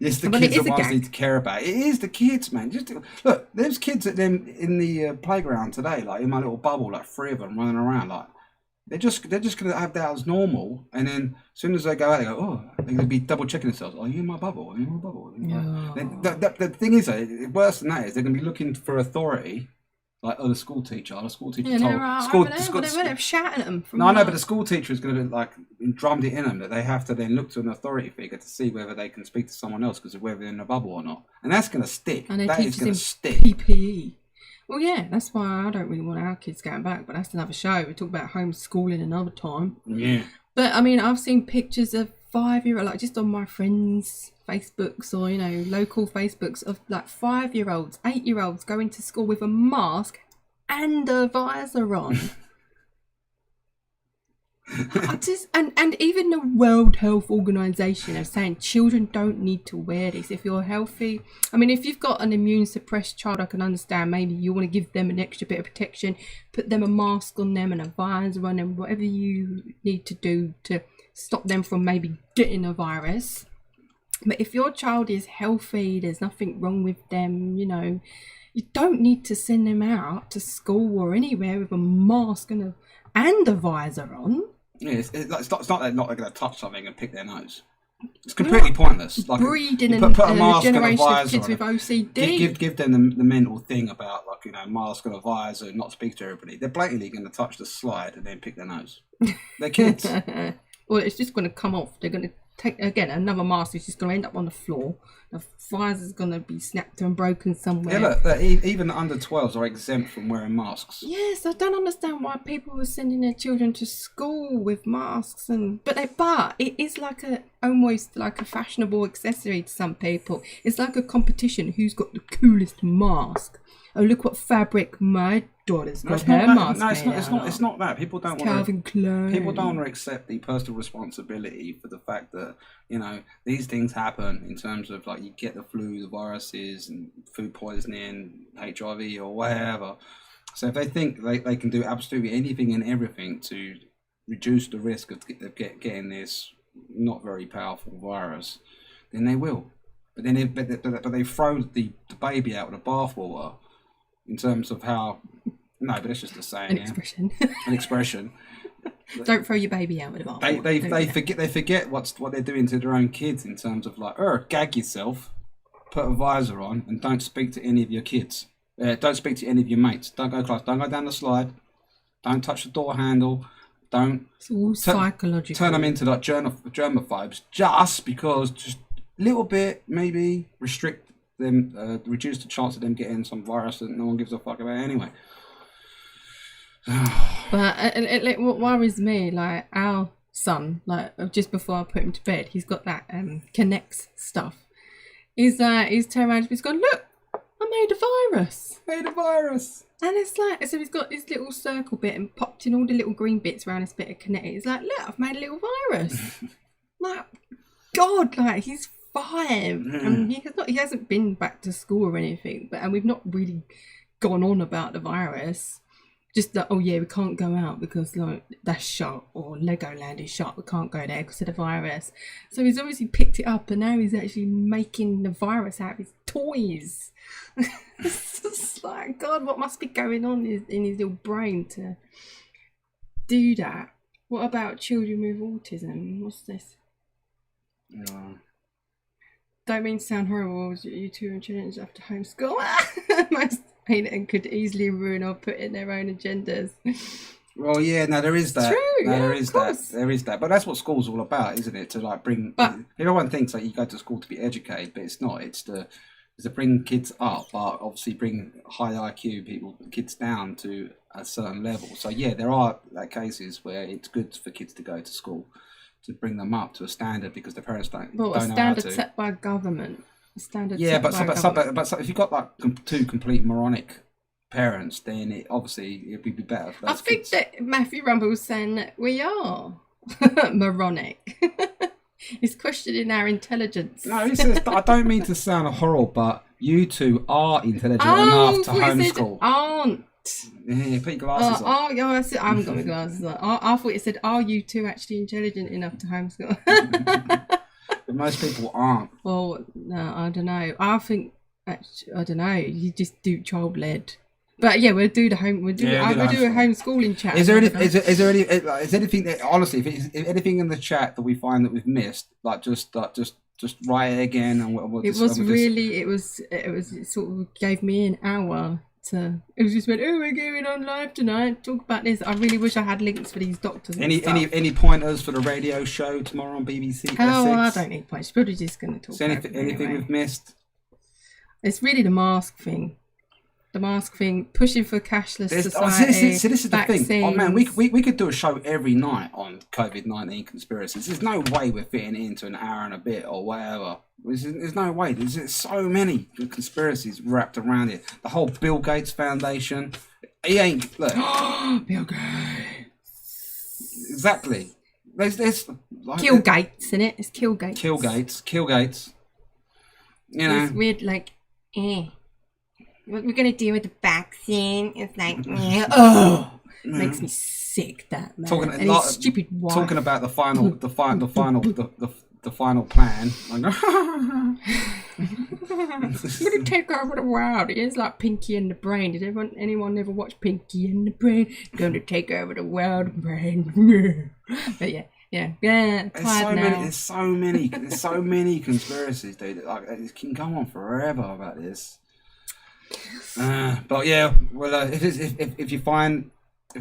It's the kids that ones need to care about. It is the kids, man. Just look, there's kids at them in the playground today, like in my little bubble, like 3 of them running around. Like they're just gonna have that as normal, and then as soon as they go out, they go, oh, they're gonna be double checking themselves. Are you in my bubble? Are you in my bubble? Yeah. The thing is, worse than that is they're gonna be looking for authority. Like, the school teacher told they're shouting at them. No, I know, but the school teacher is going to be like drummed it in them that they have to then look to an authority figure to see whether they can speak to someone else because of whether they're in a bubble or not, and that's going to stick. And that is going to stick. PPE. Well, yeah, that's why I don't really want our kids going back, but that's another show. We talk about homeschooling another time. Yeah. But I mean, I've seen pictures of 5-year-old, like just on my friends' Facebooks or, you know, local Facebooks of like 5-year-olds, 8-year-olds going to school with a mask and a visor on. And even the World Health Organization are saying children don't need to wear this if you're healthy. I mean, if you've got an immune suppressed child, I can understand maybe you want to give them an extra bit of protection, put them a mask on them and a visor on them, whatever you need to do to stop them from maybe getting a virus. But if your child is healthy, there's nothing wrong with them, you know, you don't need to send them out to school or anywhere with a mask and a visor on. Yeah, it's not that they're not going to touch something and pick their nose. It's completely pointless. Like breeding put a mask and a generation of visor kids with OCD. Give them the mental thing about, like, you know, mask and a visor and not speak to everybody. They're blatantly going to touch the slide and then pick their nose. They're kids. Well, it's just going to come off. They're going to take, again, another mask is just going to end up on the floor. The visor's going to be snapped and broken somewhere. Yeah, look, even the under 12s are exempt from wearing masks. Yes, I don't understand why people were sending their children to school with masks, but it is like almost like a fashionable accessory to some people. It's like a competition. Who's got the coolest mask? Oh, look what fabric my daughter's got her mask. No, it's not that. People don't want Calvin Klein. People don't want to accept the personal responsibility for the fact that, you know, these things happen in terms of, like, you get the flu, the viruses, and food poisoning, HIV, or whatever. So if they think they can do absolutely anything and everything to reduce the risk of getting this not very powerful virus, then they will. But then they throw the baby out with the bathwater. In terms of how, no, but it's just a saying. An expression. Don't throw your baby out with a bathwater. They forget what they're doing to their own kids in terms of, like, gag yourself, put a visor on, and don't speak to any of your kids. Don't speak to any of your mates. Don't go close. Don't go down the slide. Don't touch the door handle. Don't. It's all psychological. Turn them into, like, germaphobes just because, just a little bit, maybe restrict them, reduce the chance of them getting some virus that no one gives a fuck about anyway. But what worries me, like, our son, like, just before I put him to bed, he's got that Connects stuff. He's turned around and he's gone, look, I made a virus. And it's like, so he's got this little circle bit and popped in all the little green bits around this bit of Connect. He's like, look, I've made a little virus. Like, God, like, he's 5, and he hasn't been back to school or anything, and we've not really gone on about the virus. Just that, oh yeah, we can't go out because, like, that's shut, or Legoland is shut, we can't go there because of the virus. So he's obviously picked it up and now he's actually making the virus out of his toys. It's just like, God, what must be going on in his little brain to do that? What about children with autism? What's this? Yeah. Don't mean to sound horrible. You two are challenged after homeschool. Most hate and could easily ruin or put in their own agendas. Well, yeah, no, there is that. True, No, yeah, there of is course. that. There is that. But that's what school's all about, isn't it? To like bring. But- everyone thinks like you go to school to be educated, but it's not. It's to bring kids up, but obviously bring high IQ kids down to a certain level. So yeah, there are cases where it's good for kids to go to school to bring them up to a standard because their parents don't Well, know a how standard to. set by government. A standard Yeah, set but by so, government. but if you've got like two complete moronic parents, then it obviously it'd be better for I those think kids. that Matthew Rumble's saying that we are moronic. He's questioning our intelligence. No, he says, I don't mean to sound horrible, but you two are intelligent Oh, enough to homeschool. aren't. Yeah, put your glasses on. Yeah, I haven't got my glasses on. I thought it said, are you two actually intelligent enough to homeschool? But most people aren't. Well, no, I don't know. I think, I don't know, you just do child-led. But yeah, we'll do a homeschooling chat. Is there anything that honestly, if anything in the chat that we find that we've missed, just write it again, and It sort of gave me an hour to. It was just went, oh, we're going on live tonight. Talk about this. I really wish I had links for these doctors. And any pointers for the radio show tomorrow on BBC? Oh, well, I Essex? don't need points. Probably just going to talk. So anything we've missed? It's really the mask thing. The mask thing, pushing for cashless society. This is the vaccines. thing. Oh man, we could do a show every night on COVID-19 conspiracies. There's no way we're fitting it into an hour and a bit or whatever. There's no way. There's so many conspiracies wrapped around it. The whole Bill Gates Foundation. He ain't look. Bill Gates. Exactly. There's like, Kill Gates, isn't it? It's Kill Gates. Kill Gates. You know. It's weird, like, what we're gonna do with the vaccine? It's like, oh, makes me sick. That man. And his stupid wife. Talking about the final plan. Like, I'm gonna take over the world. It is like Pinky and the Brain. Did anyone ever watch Pinky and the Brain? Gonna take over the world, brain. But yeah. There's so many conspiracies, dude. Like, it can go on forever about this. But yeah, well, if there's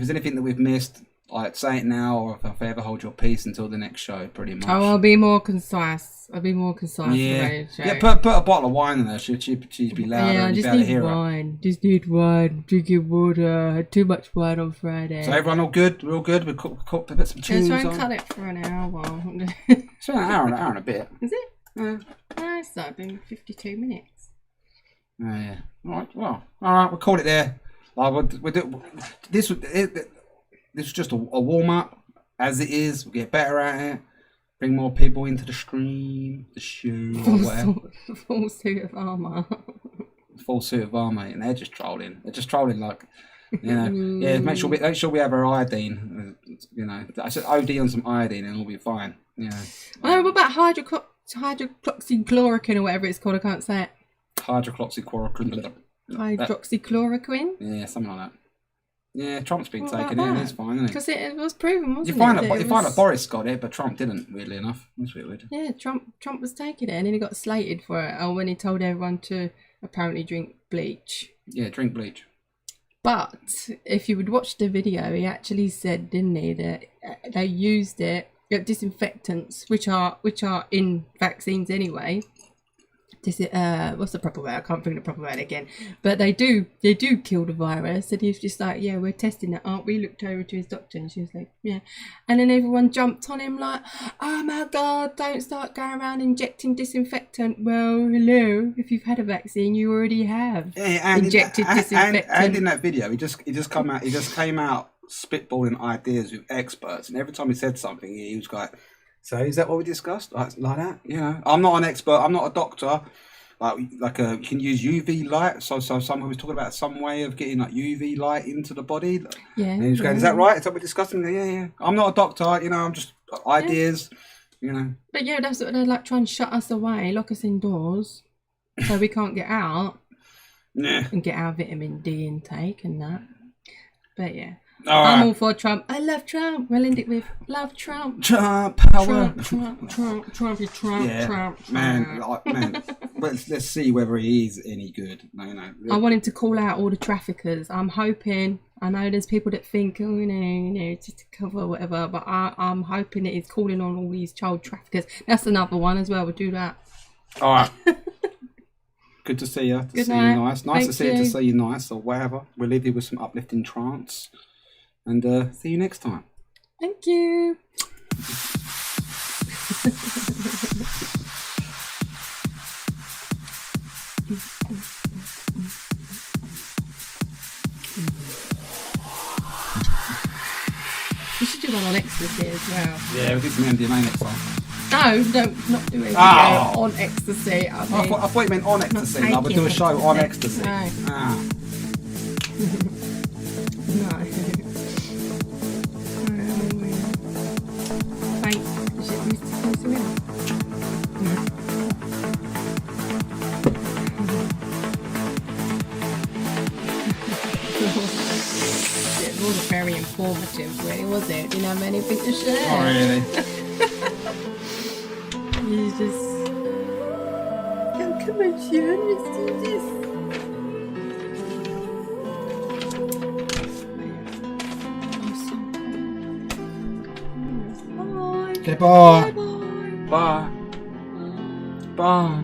anything that we've missed, like say it now, or if I ever hold your peace until the next show, pretty much. Oh, I'll be more concise. Yeah, put a bottle of wine in there. She'd be louder. Yeah, I and just be able to need hear wine. Just need wine. Drinking water. I had too much wine on Friday. So everyone all good? We're all good. We put some tunes try and on. cut it for an hour. It's an hour and a bit. Is it? Yeah. No, it's not been 52 minutes. Oh, yeah. All right. Well, all right. We'll call it there. This was just a warm up. As it is, we'll get better at it. Bring more people into the stream, the show, or whatever. Full suit of armour. Full suit of armour, and they're just trolling. They're just trolling, like, you know. Yeah, make sure we have our iodine. You know, I said OD on some iodine, and we'll be fine. You know. Oh, what about hydroxychloroquine or whatever it's called? I can't say it. Hydroxychloroquine. Hydroxychloroquine? Yeah, something like that. Yeah, Trump's been taking it, and it's fine, isn't it? Because it was proven, wasn't you it? find that Boris got it, but Trump didn't, weirdly enough. That's weird. Yeah, Trump was taking it, and then he got slated for it. Or when he told everyone to apparently drink bleach. Yeah, drink bleach. But if you would watch the video, he actually said, didn't he, that they used it, disinfectants, which are in vaccines anyway. What's the proper word? I can't think of the proper word again. But they do kill the virus. And he's just like, yeah, we're testing that, aren't we? Looked over to his doctor, and she was like, yeah. And then everyone jumped on him like, oh my God, don't start going around injecting disinfectant. Well, hello, if you've had a vaccine, you already have injected disinfectant. And in that video, he just came out spitballing ideas with experts, and every time he said something, he was like, so is that what we discussed? Like that, you know. I'm not an expert. I'm not a doctor. You can use UV light. So someone was talking about some way of getting like UV light into the body. Yeah. And he was going, is that right? Is that what we're discussing? Yeah. I'm not a doctor. You know, I'm just ideas. You know. But yeah, that's what they're like, trying to shut us away, lock us indoors, so we can't get out. Yeah. And get our vitamin D intake and that. But yeah. All I'm right. all for Trump. I love Trump. We'll end it with love Trump. Trump power. Trump. Yeah, man. Let's see whether he is any good. I want him to call out all the traffickers. I'm hoping. I know there's people that think, oh, just to cover whatever, but I'm hoping that he's calling on all these child traffickers. That's another one as well. We'll do that. All right. Good to see you. Good See night. you nice. Nice to see you. To see you nice or whatever. We'll leave you with some uplifting trance. And see you next time. Thank you. We should do one on ecstasy as well. Yeah, we did some MDMA next time. No, not do it on ecstasy. I thought you meant on ecstasy. No, we'll do a show on ecstasy. No. No. Wait, is it Mr. Conspiracy? It wasn't very informative, really, was it? Didn't have anything to share. Oh, really? You just... Come on, Sharon, let's do this. Bye. Okay, bye. Bye. Bye. Bye.